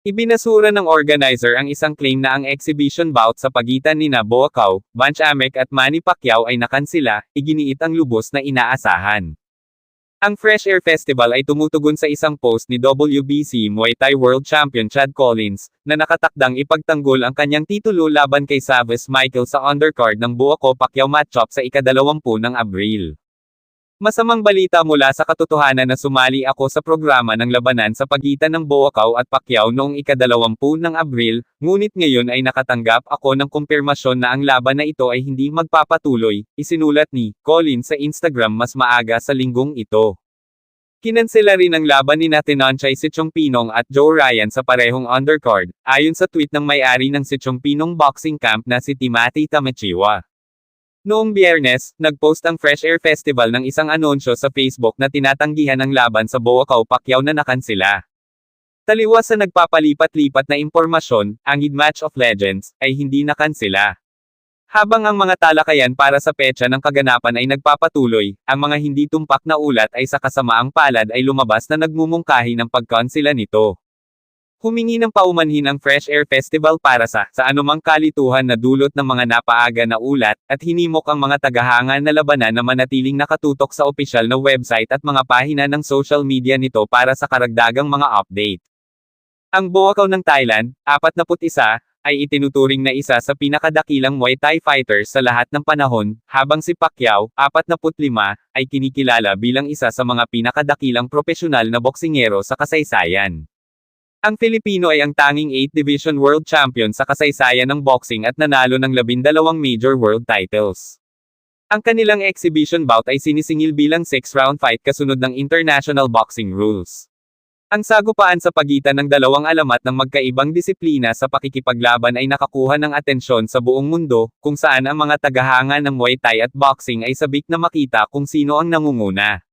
Ibinasura ng organizer ang isang claim na ang exhibition bout sa pagitan nina Boacau, Bunch Amek at Manny Pacquiao ay nakansila, iginiit ang lubos na inaasahan. Ang Fresh Air Festival ay tumutugon sa isang post ni WBC Muay Thai World Champion Chad Collins, na nakatakdang ipagtanggol ang kanyang titulo laban kay Savas Michael sa undercard ng Boacau-Pacquiao matchup sa ika-20 ng Abril. Masamang balita mula sa katotohanan na sumali ako sa programa ng labanan sa pagitan ng Boacau at Pacquiao noong ika-20 ng Abril, ngunit ngayon ay nakatanggap ako ng kumpirmasyon na ang laban na ito ay hindi magpapatuloy, isinulat ni Collins sa Instagram mas maaga sa linggong ito. Kinansela rin ang laban ni Tenonchay Sichongpinong at Joe Ryan sa parehong undercard, ayon sa tweet ng may-ari ng Sichongpinong Boxing Camp na si Timothy Tamachiwa. Noong Biyernes, nagpost ang Fresh Air Festival ng isang anunsyo sa Facebook na tinatanggihan ang laban sa Boacau-Pacquiao na nakansela. Taliwas sa nagpapalipat-lipat na impormasyon, ang Match of Legends ay hindi nakansela. Habang ang mga talakayan para sa petsa ng kaganapan ay nagpapatuloy, ang mga hindi tumpak na ulat ay sa kasamaang palad ay lumabas na nagmumungkahi ng pagkansela nito. Humingi ng paumanhin ang Fresh Air Festival para sa anumang kalituhan na dulot ng mga napaaga na ulat, at hinimok ang mga tagahanga na labanan na manatiling nakatutok sa opisyal na website at mga pahina ng social media nito para sa karagdagang mga update. Ang Boacau ng Thailand, 41, ay itinuturing na isa sa pinakadakilang Muay Thai fighters sa lahat ng panahon, habang si Pacquiao, 45, ay kinikilala bilang isa sa mga pinakadakilang propesyonal na boksingero sa kasaysayan. Ang Filipino ay ang tanging 8th Division World Champion sa kasaysayan ng boxing at nanalo ng 12 major world titles. Ang kanilang exhibition bout ay sinisingil bilang 6-round fight kasunod ng international boxing rules. Ang sagupaan sa pagitan ng dalawang alamat ng magkaibang disiplina sa pakikipaglaban ay nakakuha ng atensyon sa buong mundo, kung saan ang mga tagahanga ng Muay Thai at boxing ay sabik na makita kung sino ang nangunguna.